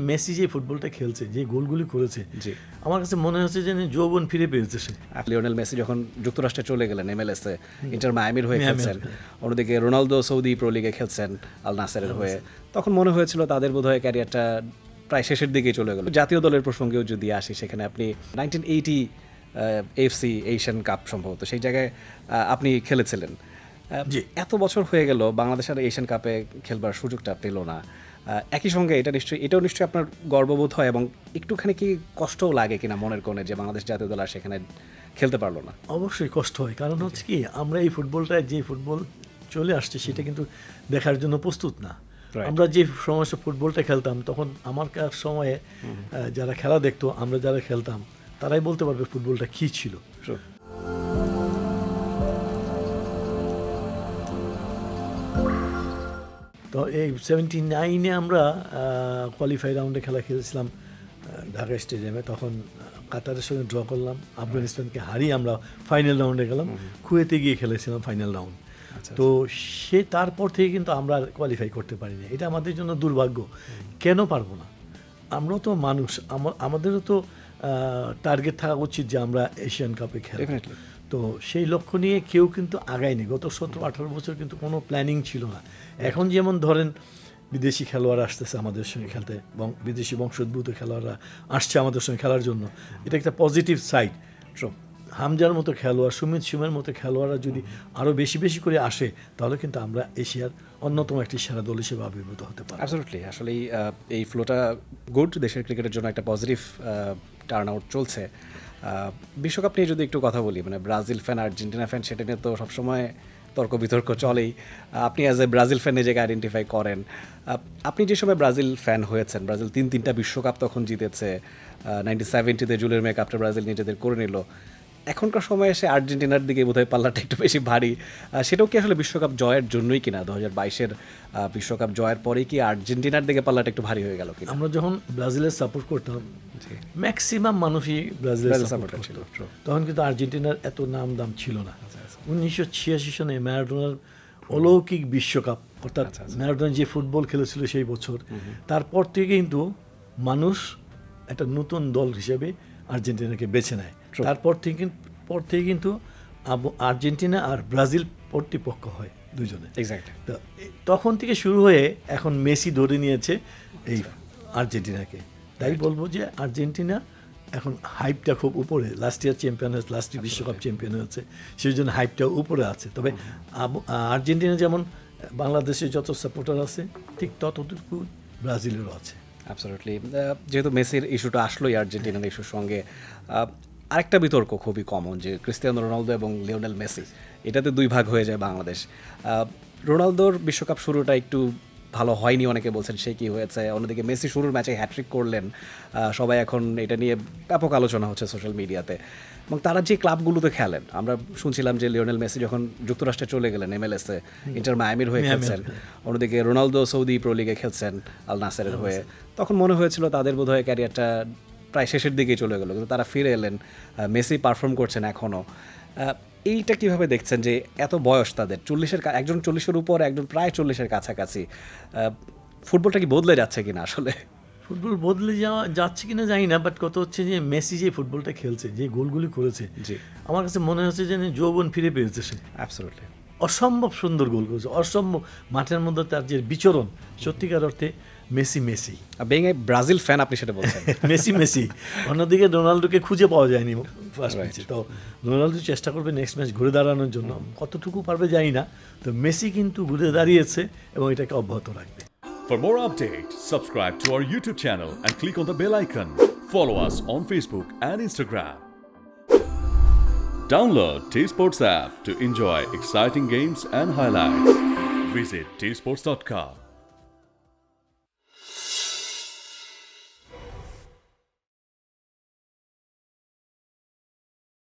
Messi যে ফুটবলটা খেলছে, যে গোলগুলি করেছে, জি, আমার কাছে মনে হচ্ছে যে যৌবন ফিরে পেয়েছে সে। লিওনেল মেসি যখন যুক্তরাষ্ট্রে চলে গেলেন MLS-এ, ইন্টার মায়ামির হয়ে খেলছেন, অন্যদিকে রোনালদো সৌদি প্রো লিগে খেলছেন আল নাসেরের হয়ে, তখন মনে হয়েছিল তাদের বোধহয় ক্যারিয়ারটা প্রায় শেষের দিকেই চলে গেল। জাতীয় দলের প্রসঙ্গেও যদি আসি, সেখানে আপনি 1980 AFC এশিয়ান কাপ সম্ভবত সেই জায়গায় আপনি খেলেছিলেন। জি। এত বছর হয়ে গেল বাংলাদেশ আর এশিয়ান কাপে খেলবার সুযোগটা পেল না। একই সঙ্গে এটাও নিশ্চয়ই আপনার গর্ববোধ হয় এবং একটুখানি কি কষ্টও লাগে কিনা মনের কোণে যে বাংলাদেশ জাতীয় দল আর সেখানে খেলতে পারলো না? অবশ্যই কষ্ট হয়, কারণ হচ্ছে কি, আমরা এই ফুটবলটা, যে ফুটবল চলে আসছে সেটা কিন্তু দেখার জন্য প্রস্তুত না। আমরা যে সময় ফুটবলটা খেলতাম, তখন আমার সময়ে যারা খেলা দেখতো, আমরা যারা খেলতাম, তারাই বলতে পারবে ফুটবলটা কী ছিল। তো এই 79-এ আমরা কোয়ালিফাই রাউন্ডে খেলা খেলেছিলাম ঢাকা স্টেডিয়ামে। তখন কাতারের সঙ্গে ড্র করলাম, আফগানিস্তানকে হারিয়ে আমরা ফাইনাল রাউন্ডে গেলাম। কুয়েতে গিয়ে খেলেছিলাম ফাইনাল রাউন্ড। তো সে তারপর থেকে কিন্তু আমরা কোয়ালিফাই করতে পারিনি। এটা আমাদের জন্য দুর্ভাগ্য। কেন পারবো না? আমরাও তো মানুষ, আমাদেরও তো টার্গেট থাকা উচিত যে আমরা এশিয়ান কাপে খেলব। তো সেই লক্ষ্য নিয়ে কেউ কিন্তু আগায়নি। গত 17-18 বছর কিন্তু কোনো প্ল্যানিং ছিল না। এখন যেমন ধরেন বিদেশি খেলোয়াড় আসতেছে আমাদের সঙ্গে খেলতে, এবং বিদেশি বংশোদ্ভূত খেলোয়াড়রা আসছে আমাদের সঙ্গে খেলার জন্য, এটা একটা পজিটিভ সাইড। হামজার মতো খেলোয়াড়, সুমিত সুমের মতো খেলোয়াড়রা যদি আরও বেশি বেশি করে আসে, তাহলে কিন্তু আমরা এশিয়ার অন্যতম একটি সেরা দল হিসেবে আবির্ভূত হতে পারি। অ্যাবসলিউটলি। আসলে এই ফ্লোটা গুড, দেশের ক্রিকেটের জন্য একটা পজিটিভ টার্ন আউট চলছে। বিশ্বকাপ নিয়ে যদি একটু কথা বলি, মানে ব্রাজিল ফ্যান, আর্জেন্টিনা ফ্যান, সেটা নিয়ে তো সবসময় তর্ক বিতর্ক চলেই। আপনি অ্যাজ এ ব্রাজিল ফ্যান নিজেকে আইডেন্টিফাই করেন। আপনি যে সময় ব্রাজিল ফ্যান হয়েছেন, ব্রাজিল 3টা বিশ্বকাপ তখন জিতেছে। 1970-তে জুলের মেয়ে কাপটা ব্রাজিল নিজেদের করে নিল। এখনকার সময় এসে আর্জেন্টিনার দিকে বোধহয় পাল্লাটা একটু বেশি ভারী। সেটাও কি আসলে বিশ্বকাপ জয়ের জন্যই কিনা? 2022-এর বিশ্বকাপ জয়ের পরেই কি আর্জেন্টিনার দিকে পাল্লাটা একটু ভারী হয়ে গেল কিনা? আমরা যখন ব্রাজিলের সাপোর্ট করতাম, ম্যাক্সিমাম মানুষই ব্রাজিলের সাপোর্ট ছিল। তখন কিন্তু আর্জেন্টিনার এত নাম দাম ছিল না। 1986 সনে ম্যারাডোনার অলৌকিক বিশ্বকাপ, অর্থাৎ ম্যারাডোনা যে ফুটবল খেলেছিল সেই বছর, তারপর থেকে কিন্তু মানুষ একটা নতুন দল হিসেবে আর্জেন্টিনাকে বেছে নেয়। তারপর থেকে কিন্তু আর্জেন্টিনা আর ব্রাজিল প্রতিপক্ষ হয় দুজনে। তো তখন থেকে শুরু হয়ে এখন মেসি ধরে নিয়েছে এই আর্জেন্টিনাকে। তাই বলবো যে আর্জেন্টিনা এখন হাইপটা খুব উপরে। লাস্ট ইয়ার চ্যাম্পিয়ন হয়েছে, লাস্ট ইয়ার বিশ্বকাপ চ্যাম্পিয়ন হয়েছে, সেই জন্য হাইপটা উপরে আছে। তবে আর্জেন্টিনা যেমন বাংলাদেশের যত সাপোর্টার আছে, ঠিক ততটুকু ব্রাজিলেরও আছে। অ্যাবসলিউটলি। যেহেতু মেসির ইস্যুটা আসলোই আর্জেন্টিনার ইস্যুর সঙ্গে, আরেকটা বিতর্ক খুবই কমন যে ক্রিস্টিয়ানো রোনালদো এবং লিওনেল মেসি, এটাতে দুই ভাগ হয়ে যায় বাংলাদেশ। রোনালদোর বিশ্বকাপ শুরুটা একটু ভালো হয়নি, অনেকে বলছেন সে কি হয়েছে। অন্যদিকে মেসি শুরুর ম্যাচে হ্যাট্রিক করলেন, সবাই এখন এটা নিয়ে ব্যাপক আলোচনা হচ্ছে সোশ্যাল মিডিয়াতে। এবং তারা যে ক্লাবগুলোতে খেলেন, আমরা শুনছিলাম যে লিওনেল মেসি যখন যুক্তরাষ্ট্রে চলে গেলেন MLS-এ, ইন্টার মায়ামির হয়ে খেলছেন, অন্যদিকে রোনালদো সৌদি প্রো লিগে খেলছেন আল নাসেরের হয়ে, তখন মনে হয়েছিল তাদের বোধহয় ক্যারিয়ারটা প্রায় শেষের দিকেই চলে গেল। কিন্তু তারা ফিরে এলেন, মেসি পারফর্ম করছেন এখনও। এইটা কীভাবে দেখছেন যে এত বয়স তাদের, 40-এর, একজন 40-এর উপর, একজন প্রায় 40-এর কাছাকাছি, ফুটবলটা কি বদলে যাচ্ছে কিনা? আসলে ফুটবল বদলে যাচ্ছে কিনা জানি না, বাট কত হচ্ছে যে মেসি যে ফুটবলটা খেলছে, যে গোলগুলি করেছে, আমার কাছে মনে হচ্ছে যে যৌবন ফিরে পেয়েছে সে। অ্যাবসলিউটলি। অসম্ভব সুন্দর গোল করেছে, অসম্ভব। মাঠের মধ্যে তার যে বিচরণ, সত্যিকার অর্থে Messi. Being a Brazil fan, আপনি সেটা বলছেন। মেসি। অন্যদিকে রোনাল্ডোকে খুঁজে পাওয়া যায়নি ফার্স্ট ম্যাচে। তো রোনাল্ডো চেষ্টা করবে নেক্সট ম্যাচ ঘুরে দাঁড়ানোর জন্য, কতটুকু পারবে জানি না। তো মেসি কিন্তু ঘুরে দাঁড়িয়েছে এবং এটাকে অব্যাহত রাখবে। For more updates, subscribe to our YouTube channel and click on the bell icon. Follow us on Facebook and Instagram. Download T-Sports app to enjoy exciting games and highlights. Visit tsports.com.